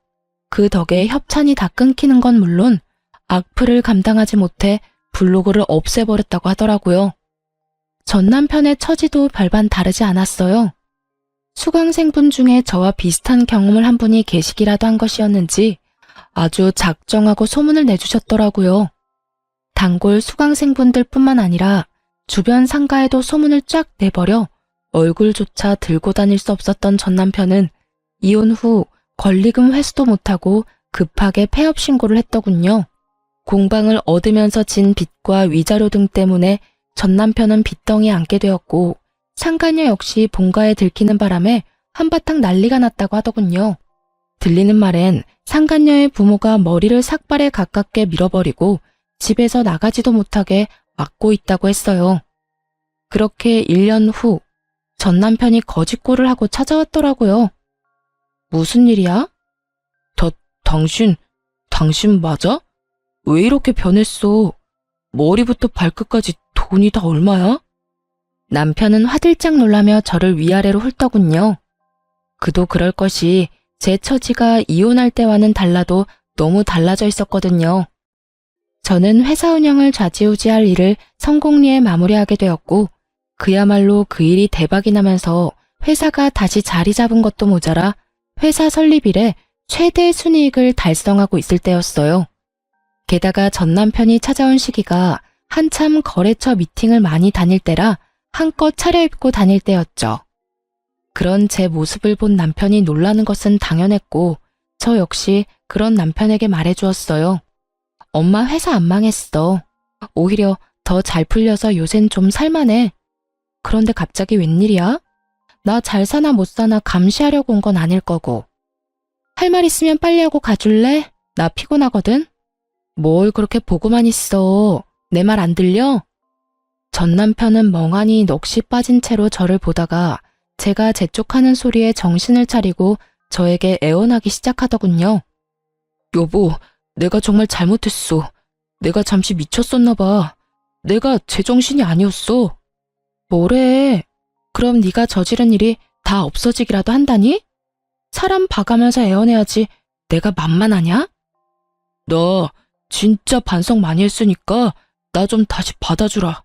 그 덕에 협찬이 다 끊기는 건 물론 악플을 감당하지 못해 블로그를 없애버렸다고 하더라고요. 전 남편의 처지도 별반 다르지 않았어요. 수강생분 중에 저와 비슷한 경험을 한 분이 계시기라도 한 것이었는지 아주 작정하고 소문을 내주셨더라고요. 단골 수강생분들 뿐만 아니라 주변 상가에도 소문을 쫙 내버려 얼굴조차 들고 다닐 수 없었던 전 남편은 이혼 후 권리금 회수도 못하고 급하게 폐업 신고를 했더군요. 공방을 얻으면서 진 빚과 위자료 등 때문에 전 남편은 빚덩이에 앉게 되었고, 상간녀 역시 본가에 들키는 바람에 한바탕 난리가 났다고 하더군요. 들리는 말엔 상간녀의 부모가 머리를 삭발에 가깝게 밀어버리고 집에서 나가지도 못하게 막고 있다고 했어요. 그렇게 1년 후 전 남편이 거짓골을 하고 찾아왔더라고요. 무슨 일이야? 당신 맞아? 왜 이렇게 변했어? 머리부터 발끝까지 돈이 다 얼마야? 남편은 화들짝 놀라며 저를 위아래로 훑더군요. 그도 그럴 것이 제 처지가 이혼할 때와는 달라도 너무 달라져 있었거든요. 저는 회사 운영을 좌지우지할 일을 성공리에 마무리하게 되었고, 그야말로 그 일이 대박이 나면서 회사가 다시 자리 잡은 것도 모자라 회사 설립 이래 최대 순이익을 달성하고 있을 때였어요. 게다가 전 남편이 찾아온 시기가 한참 거래처 미팅을 많이 다닐 때라 한껏 차려입고 다닐 때였죠. 그런 제 모습을 본 남편이 놀라는 것은 당연했고, 저 역시 그런 남편에게 말해주었어요. 엄마 회사 안 망했어. 오히려 더 잘 풀려서 요샌 좀 살만해. 그런데 갑자기 웬일이야? 나 잘 사나 못 사나 감시하려고 온 건 아닐 거고. 할 말 있으면 빨리 하고 가줄래? 나 피곤하거든. 뭘 그렇게 보고만 있어. 내 말 안 들려? 전 남편은 멍하니 넋이 빠진 채로 저를 보다가 제가 재촉하는 소리에 정신을 차리고 저에게 애원하기 시작하더군요. 여보, 내가 정말 잘못했어. 내가 잠시 미쳤었나 봐. 내가 제정신이 아니었어. 뭐래? 그럼 네가 저지른 일이 다 없어지기라도 한다니? 사람 봐가면서 애원해야지 내가 만만하냐? 나 진짜 반성 많이 했으니까 나 좀 다시 받아주라.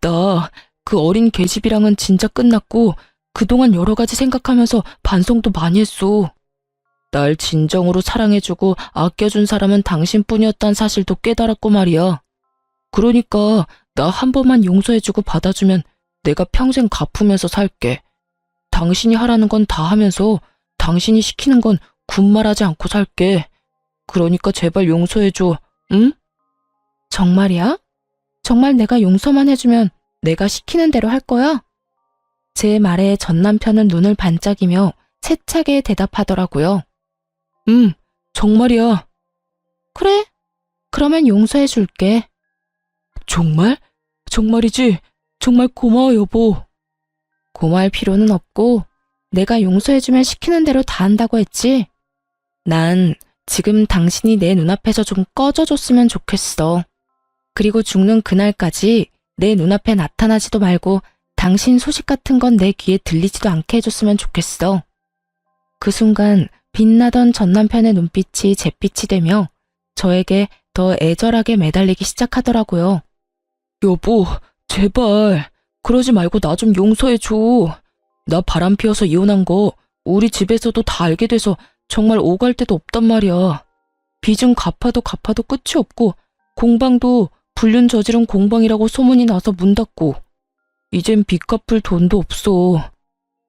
나 그 어린 계집이랑은 진짜 끝났고 그동안 여러 가지 생각하면서 반성도 많이 했어. 날 진정으로 사랑해주고 아껴준 사람은 당신뿐이었단 사실도 깨달았고 말이야. 그러니까 나 한 번만 용서해주고 받아주면 내가 평생 갚으면서 살게. 당신이 하라는 건 다 하면서 당신이 시키는 건 군말하지 않고 살게. 그러니까 제발 용서해줘, 응? 정말이야? 정말 내가 용서만 해주면 내가 시키는 대로 할 거야? 제 말에 전 남편은 눈을 반짝이며 세차게 대답하더라고요. 정말이야. 그래? 그러면 용서해 줄게. 정말? 정말이지? 정말 고마워, 여보. 고마울 필요는 없고 내가 용서해주면 시키는 대로 다 한다고 했지? 난 지금 당신이 내 눈앞에서 좀 꺼져줬으면 좋겠어. 그리고 죽는 그날까지 내 눈앞에 나타나지도 말고 당신 소식 같은 건 내 귀에 들리지도 않게 해줬으면 좋겠어. 그 순간 빛나던 전 남편의 눈빛이 잿빛이 되며 저에게 더 애절하게 매달리기 시작하더라고요. 여보, 제발 그러지 말고 나 좀 용서해줘. 나 바람 피워서 이혼한 거 우리 집에서도 다 알게 돼서 정말 오갈 데도 없단 말이야. 빚은 갚아도 끝이 없고 공방도 불륜 저지른 공방이라고 소문이 나서 문 닫고 이젠 빚 갚을 돈도 없어.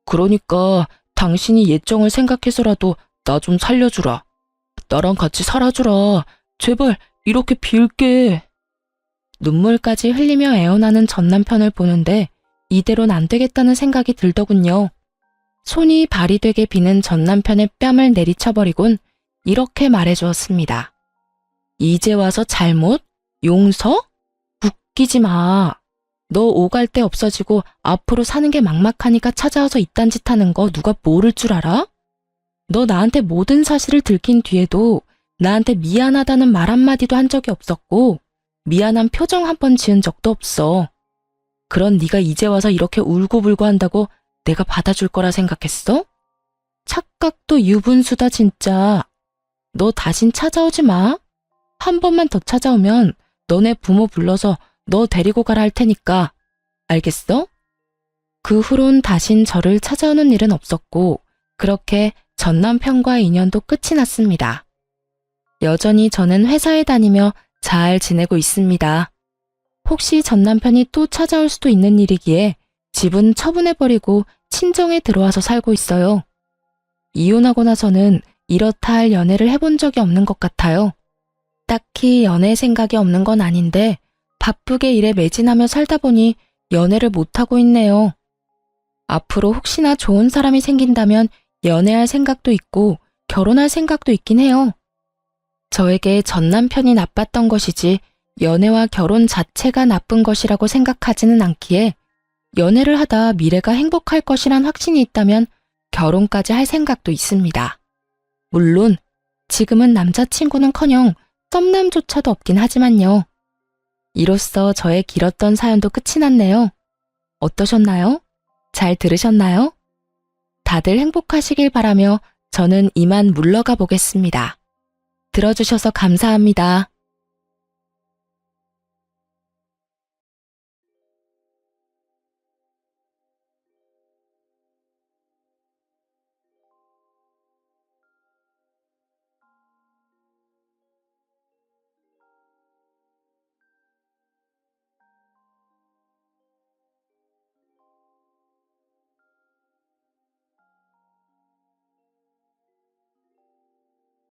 그러니까 당신이 예정을 생각해서라도 나 좀 살려주라. 나랑 같이 살아주라. 제발 이렇게 빌게. 눈물까지 흘리며 애원하는 전 남편을 보는데 이대로는 안 되겠다는 생각이 들더군요. 손이 발이 되게 비는 전 남편의 뺨을 내리쳐버리곤 이렇게 말해주었습니다. 이제 와서 잘못? 용서? 웃기지 마. 너 오갈 데 없어지고 앞으로 사는 게 막막하니까 찾아와서 이딴 짓 하는 거 누가 모를 줄 알아? 너 나한테 모든 사실을 들킨 뒤에도 나한테 미안하다는 말 한마디도 한 적이 없었고 미안한 표정 한 번 지은 적도 없어. 그런 네가 이제 와서 이렇게 울고불고 한다고 내가 받아줄 거라 생각했어? 착각도 유분수다 진짜. 너 다신 찾아오지 마. 한 번만 더 찾아오면 너네 부모 불러서 너 데리고 가라 할 테니까. 알겠어? 그 후론 다신 저를 찾아오는 일은 없었고 그렇게 전 남편과의 인연도 끝이 났습니다. 여전히 저는 회사에 다니며 잘 지내고 있습니다. 혹시 전 남편이 또 찾아올 수도 있는 일이기에 집은 처분해버리고 친정에 들어와서 살고 있어요. 이혼하고 나서는 이렇다 할 연애를 해본 적이 없는 것 같아요. 딱히 연애 생각이 없는 건 아닌데 바쁘게 일에 매진하며 살다 보니 연애를 못하고 있네요. 앞으로 혹시나 좋은 사람이 생긴다면 연애할 생각도 있고 결혼할 생각도 있긴 해요. 저에게 전 남편이 나빴던 것이지 연애와 결혼 자체가 나쁜 것이라고 생각하지는 않기에 연애를 하다 미래가 행복할 것이란 확신이 있다면 결혼까지 할 생각도 있습니다. 물론 지금은 남자친구는커녕 썸남조차도 없긴 하지만요. 이로써 저의 길었던 사연도 끝이 났네요. 어떠셨나요? 잘 들으셨나요? 다들 행복하시길 바라며 저는 이만 물러가 보겠습니다. 들어주셔서 감사합니다.